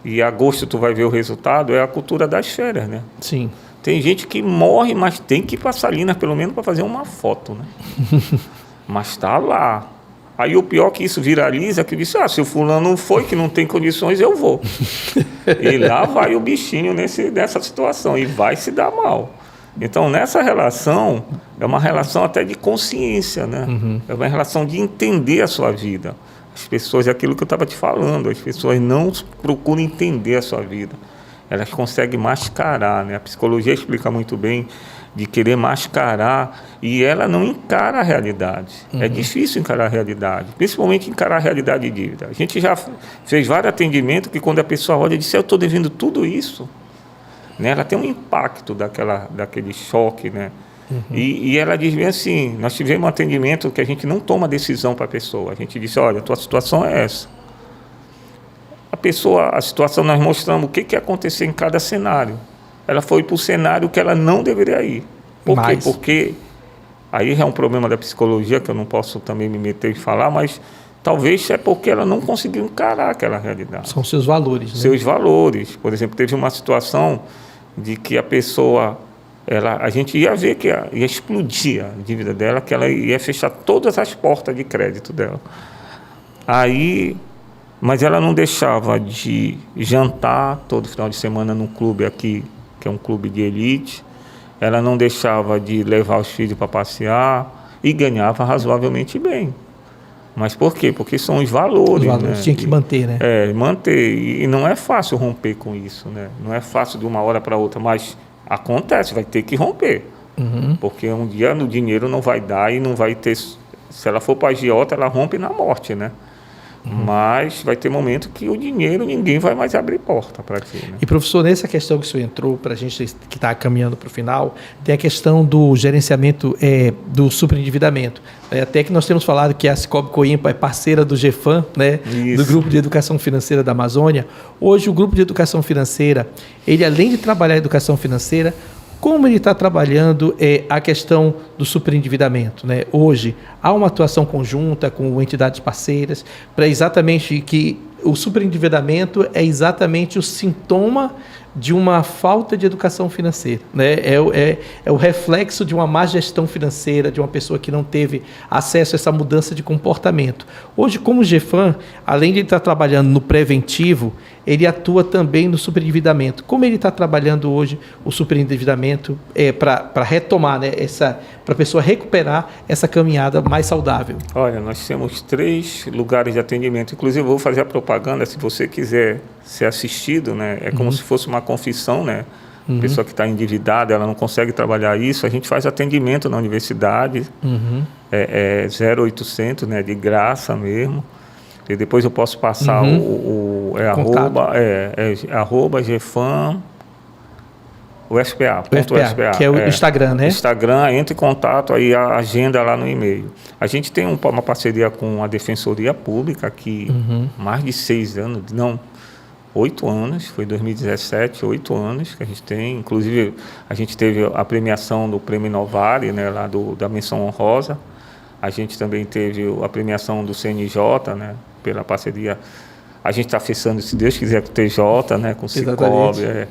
E em agosto tu vai ver o resultado, é a cultura das férias, né? Sim. Tem gente que morre, mas tem que ir para Salinas, pelo menos, para fazer uma foto, né? Mas está lá. Aí o pior que isso viraliza, que diz, se o fulano não foi, que não tem condições, eu vou. E lá vai o bichinho nessa situação, e vai se dar mal. Então, nessa relação, é uma relação até de consciência, né? É uma relação de entender a sua vida. As pessoas, é aquilo que eu estava te falando, as pessoas não procuram entender a sua vida. Elas conseguem mascarar, né? A psicologia explica muito bem de querer mascarar e ela não encara a realidade. É difícil encarar a realidade, principalmente encarar a realidade de dívida. A gente já fez vários atendimentos que quando a pessoa olha e diz, eu estou devendo tudo isso, né? Ela tem um impacto daquele choque, né? E ela diz bem assim, nós tivemos um atendimento que a gente não toma decisão para a pessoa. A gente disse, olha, a tua situação é essa. A situação nós mostramos o que ia acontecer em cada cenário. Ela foi para o cenário que ela não deveria ir. Por quê? Porque aí é um problema da psicologia, que eu não posso também me meter e falar, mas talvez é porque ela não conseguiu encarar aquela realidade. São seus valores, né? Seus valores. Por exemplo, teve uma situação de que a pessoa, a gente ia ver que ia explodir a dívida dela, que ela ia fechar todas as portas de crédito dela. Mas ela não deixava de jantar todo final de semana num clube aqui, que é um clube de elite. Ela não deixava de levar os filhos para passear e ganhava razoavelmente bem. Mas por quê? Porque são os valores. Os valores, né? Tinha que manter, né? Manter. E não é fácil romper com isso, né? Não é fácil de uma hora para outra, mas acontece, vai ter que romper. Porque um dia o dinheiro não vai dar e não vai ter... Se ela for para a agiota, ela rompe na morte, né? Mas vai ter momento que o dinheiro, ninguém vai mais abrir porta para ti, né? E, professor, nessa questão que o senhor entrou, para a gente que está caminhando para o final, tem a questão do gerenciamento do superendividamento. Até que nós temos falado que a Cicobi Coimpa é parceira do GEFAM, né? Do Grupo de Educação Financeira da Amazônia. Hoje, o Grupo de Educação Financeira, ele além de trabalhar a educação financeira, como ele está trabalhando a questão do superendividamento, né? Hoje, há uma atuação conjunta com entidades parceiras para exatamente que o superendividamento é exatamente o sintoma de uma falta de educação financeira, né? É o reflexo de uma má gestão financeira, de uma pessoa que não teve acesso a essa mudança de comportamento. Hoje, como GEFAM, além de estar trabalhando no preventivo, ele atua também no superendividamento. Como ele está trabalhando hoje o superendividamento para retomar, né, para a pessoa recuperar essa caminhada mais saudável? Olha, nós temos 3 lugares de atendimento. Inclusive, eu vou fazer a propaganda, se você quiser ser assistido, né? É como se fosse uma confissão, né? A pessoa que está endividada, ela não consegue trabalhar isso. A gente faz atendimento na universidade, 0800, né? De graça mesmo. E depois eu posso passar @GEFAM O FPA, que é o Instagram, né? Instagram, entra em contato, aí a agenda lá no e-mail. A gente tem uma parceria com a Defensoria Pública, que mais de 8 anos, foi 2017, 8 anos que a gente tem. Inclusive, a gente teve a premiação do Prêmio Novare, né, lá da Menção Honrosa. A gente também teve a premiação do CNJ, né, pela parceria. A gente está fechando, se Deus quiser, com o TJ, né, com o Cicobi,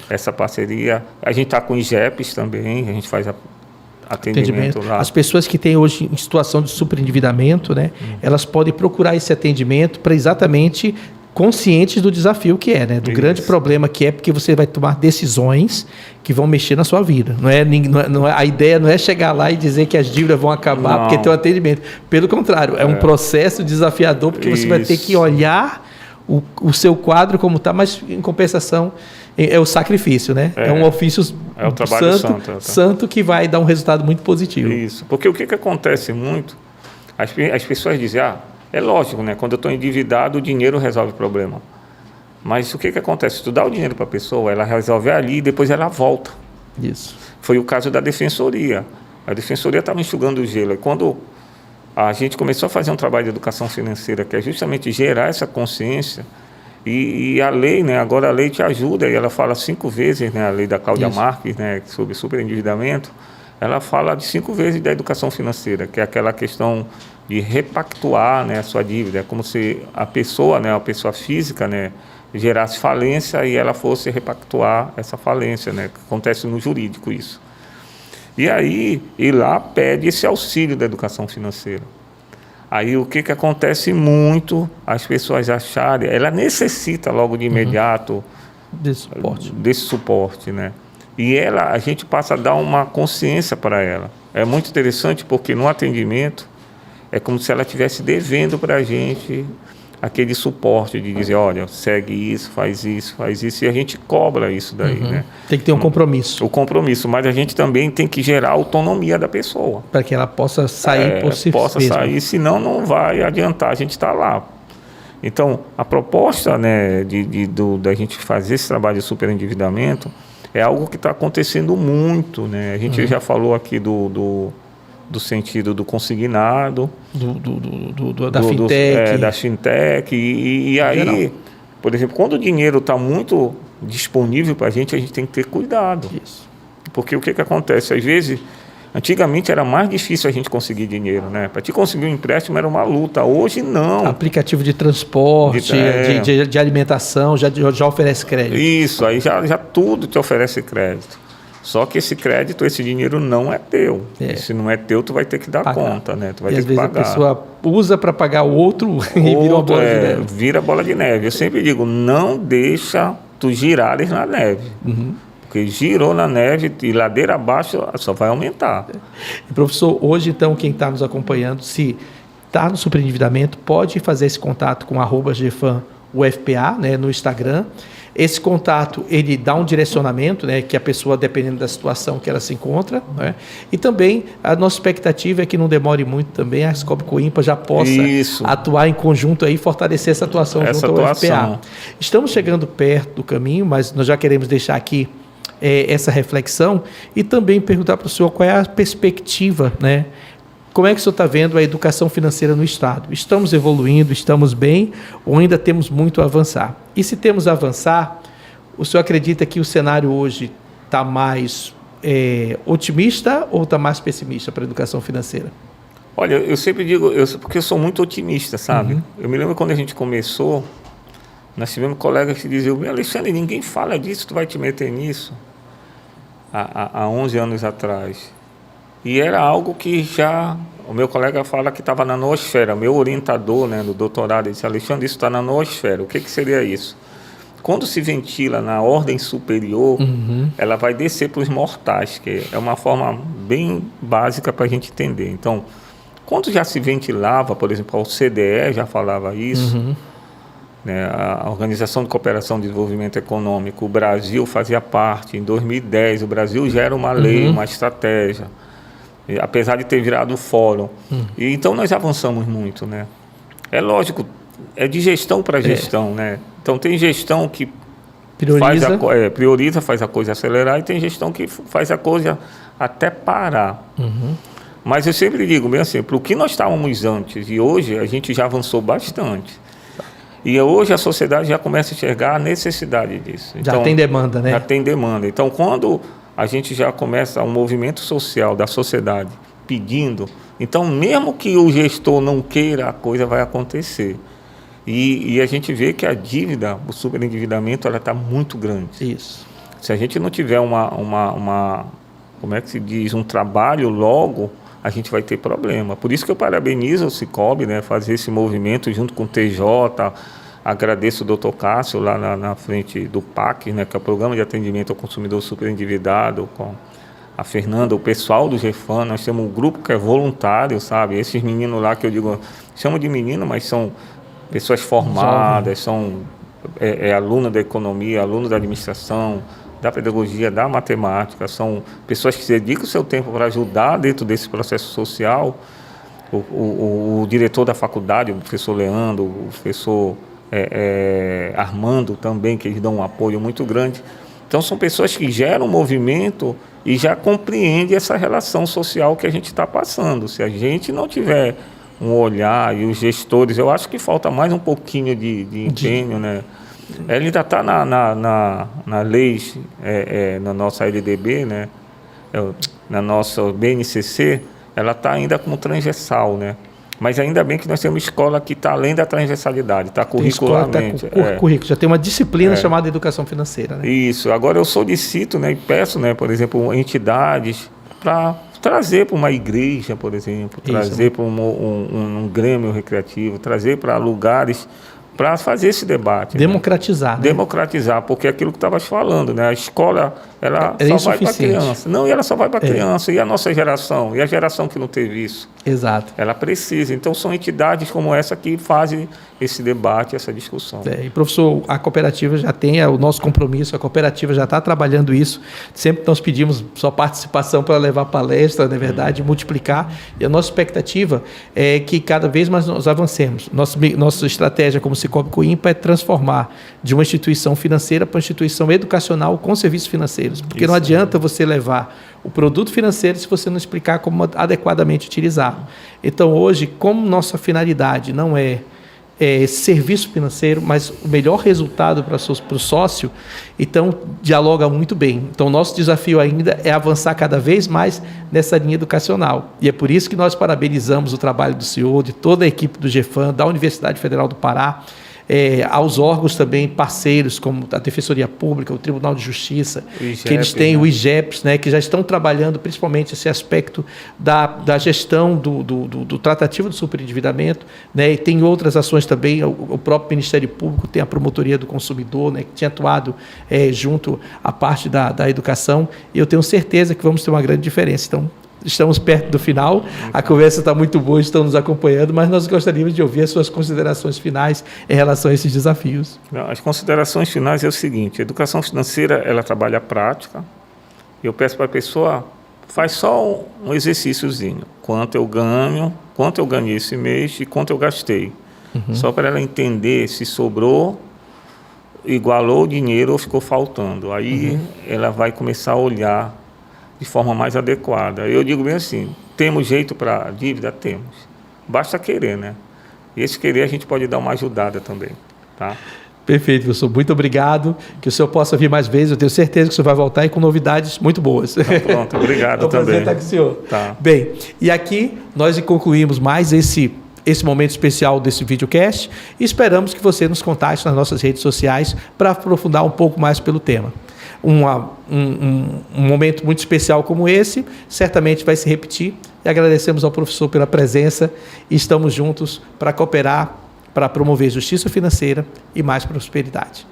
essa parceria. A gente está com o IGEPS também, a gente faz atendimento lá. As pessoas que têm hoje em situação de superendividamento, né, elas podem procurar esse atendimento para exatamente conscientes do desafio que é, né, do grande problema que é, porque você vai tomar decisões que vão mexer na sua vida. A ideia não é chegar lá e dizer que as dívidas vão acabar porque tem um atendimento. Pelo contrário, é um processo desafiador, porque você vai ter que olhar o seu quadro como está, mas em compensação é o sacrifício, né? É um ofício o trabalho santo que vai dar um resultado muito positivo. Isso, porque o que acontece muito, as pessoas dizem, é lógico, né? Quando eu estou endividado, o dinheiro resolve o problema. Mas o que acontece? Se tu dá o dinheiro para a pessoa, ela resolve ali e depois ela volta. Isso. Foi o caso da Defensoria. A Defensoria estava enxugando o gelo. E quando a gente começou a fazer um trabalho de educação financeira, que é justamente gerar essa consciência, e a lei, né, agora a lei te ajuda, e ela fala 5 vezes, né, a lei da Cláudia Marques, né, sobre superendividamento, ela fala de 5 vezes da educação financeira, que é aquela questão de repactuar, né, a sua dívida. É como se a pessoa, né, a pessoa física, né, gerasse falência e ela fosse repactuar essa falência, né, que acontece no jurídico isso. E aí, e lá pede esse auxílio da educação financeira. Aí o que acontece muito, as pessoas acharem, ela necessita logo de imediato desse suporte, né? E a gente passa a dar uma consciência para ela. É muito interessante porque no atendimento é como se ela estivesse devendo para a gente aquele suporte de dizer, olha, segue isso, faz isso, e a gente cobra isso daí, né? Tem que ter um compromisso. O compromisso, mas a gente também tem que gerar a autonomia da pessoa. Para que ela possa sair por si mesma. Possa sair, senão não vai adiantar a gente estar lá. Então, a proposta, né, da gente fazer esse trabalho de superendividamento é algo que está acontecendo muito, né? A gente já falou aqui do sentido do consignado, da fintech. Da fintech, e aí, por exemplo, quando o dinheiro está muito disponível para a gente tem que ter cuidado. Isso. Porque o que acontece? Às vezes, antigamente era mais difícil a gente conseguir dinheiro, né? Para te conseguir um empréstimo era uma luta, hoje não. Aplicativo de transporte, de alimentação, já oferece crédito. Isso, aí já tudo te oferece crédito. Só que esse crédito, esse dinheiro não é teu. Se não é teu, tu vai ter que dar conta, né? Tu vai ter que pagar. Às vezes a pessoa usa para pagar o outro e vira uma bola de neve. Vira bola de neve. Eu sempre digo, não deixa tu girares na neve. Porque girou na neve e ladeira abaixo só vai aumentar. E, professor, hoje então quem está nos acompanhando, se está no superendividamento, pode fazer esse contato com @GFAM-UFPA, né, no Instagram. Esse contato, ele dá um direcionamento, né, que a pessoa, dependendo da situação que ela se encontra, né, e também a nossa expectativa é que não demore muito também, a Scope Coimpa já possa atuar em conjunto aí, fortalecer essa atuação junto ao UFPA. Estamos chegando perto do caminho, mas nós já queremos deixar aqui essa reflexão e também perguntar para o senhor qual é a perspectiva, né? Como é que o senhor está vendo a educação financeira no Estado? Estamos evoluindo, estamos bem ou ainda temos muito a avançar? E se temos a avançar, o senhor acredita que o cenário hoje está mais otimista ou está mais pessimista para a educação financeira? Olha, eu sempre digo, porque eu sou muito otimista, sabe? Eu me lembro quando a gente começou, nós tivemos colegas que diziam, Alexandre, ninguém fala disso, tu vai te meter nisso? Há 11 anos atrás. E era algo que o meu colega fala que estava na noosfera, meu orientador, né, do doutorado, ele disse, Alexandre, isso está na noosfera. O que seria isso? Quando se ventila na ordem superior, ela vai descer para os mortais, que é uma forma bem básica para a gente entender. Então, quando já se ventilava, por exemplo, a OCDE já falava isso, né, a Organização de Cooperação e Desenvolvimento Econômico, o Brasil fazia parte, em 2010, o Brasil já era uma lei, uma estratégia, apesar de ter virado o fórum. E então nós avançamos muito, né? É lógico, é de gestão para gestão, né? Então tem gestão que prioriza, faz a coisa acelerar, e tem gestão que faz a coisa até parar. Mas eu sempre digo, bem assim, para o que nós estávamos antes e hoje, a gente já avançou bastante. E hoje a sociedade já começa a enxergar a necessidade disso. Já tem demanda, né? Já tem demanda. Então, quando a gente já começa um movimento social da sociedade pedindo, então, mesmo que o gestor não queira, a coisa vai acontecer. E a gente vê que a dívida, o superendividamento, ela está muito grande. Isso. Se a gente não tiver como é que se diz, um trabalho logo, a gente vai ter problema. Por isso que eu parabenizo o Cicobi, né, fazer esse movimento junto com o TJ. Agradeço o Dr. Cássio lá na frente do PAC, né, que é o Programa de Atendimento ao Consumidor Superendividado, com a Fernanda, o pessoal do GEFAN. Nós temos um grupo que é voluntário, sabe? Esses meninos lá que eu digo, chamo de menino, mas são pessoas formadas, são aluno da economia, aluno da administração, da pedagogia, da matemática, são pessoas que se dedicam o seu tempo para ajudar dentro desse processo social. O diretor da faculdade, o professor Leandro, o professor Armando também, que eles dão um apoio muito grande. Então, são pessoas que geram movimento e já compreendem essa relação social que a gente está passando. Se a gente não tiver um olhar, e os gestores, eu acho que falta mais um pouquinho de empenho, né? Ele ainda está na lei, na nossa LDB, né? Na nossa BNCC, ela está ainda como transversal, né? Mas ainda bem que nós temos escola que está além da transversalidade, está curricularmente. Currículo, já tem uma disciplina chamada educação financeira, né? Isso. Agora eu solicito, né, e peço, né, por exemplo, entidades para trazer para uma igreja, por exemplo, trazer para um grêmio recreativo, trazer para lugares para fazer esse debate. Democratizar. Né? Democratizar, porque é aquilo que estavas falando, né? A escola, ela só vai para a criança. Não, e ela só vai para a criança. E a nossa geração? E a geração que não teve isso? Exato. Ela precisa. Então, são entidades como essa que fazem esse debate, essa discussão. E, professor, a cooperativa já tem o nosso compromisso, a cooperativa já está trabalhando isso. Sempre nós pedimos sua participação para levar palestra, na verdade, multiplicar. E a nossa expectativa é que cada vez mais nós avancemos. Nossa estratégia como Cicobi Coinpa é transformar de uma instituição financeira para uma instituição educacional com serviços financeiros. Porque não adianta você levar o produto financeiro se você não explicar como adequadamente utilizá-lo. Então, hoje, como nossa finalidade não é serviço financeiro, mas o melhor resultado para o sócio, então dialoga muito bem. Então, nosso desafio ainda é avançar cada vez mais nessa linha educacional. E é por isso que nós parabenizamos o trabalho do senhor, de toda a equipe do GEFAN, da Universidade Federal do Pará, aos órgãos também parceiros, como a Defensoria Pública, o Tribunal de Justiça, que eles têm, o IGEPS, né, que já estão trabalhando principalmente esse aspecto da gestão do tratativo do superendividamento, né, e tem outras ações também. O próprio Ministério Público tem a Promotoria do Consumidor, né, que tinha atuado junto à parte da educação, e eu tenho certeza que vamos ter uma grande diferença. Então, estamos perto do final, a conversa está muito boa, estão nos acompanhando, mas nós gostaríamos de ouvir as suas considerações finais em relação a esses desafios. As considerações finais é o seguinte: a educação financeira, ela trabalha a prática. Eu peço para a pessoa, faz só um exercíciozinho, quanto eu ganhei esse mês e quanto eu gastei. Só para ela entender se sobrou, igualou o dinheiro ou ficou faltando. Aí ela vai começar a olhar de forma mais adequada. Eu digo bem assim, temos jeito para dívida? Temos. Basta querer, né? E esse querer a gente pode dar uma ajudada também, tá? Perfeito, professor. Muito obrigado. Que o senhor possa vir mais vezes. Eu tenho certeza que o senhor vai voltar aí com novidades muito boas. Então, pronto, obrigado também. Prazer estar com o senhor. Tá. Bem, e aqui nós concluímos mais esse momento especial desse videocast e esperamos que você nos contate nas nossas redes sociais para aprofundar um pouco mais pelo tema. Um momento muito especial como esse certamente vai se repetir, e agradecemos ao professor pela presença e estamos juntos para cooperar, para promover justiça financeira e mais prosperidade.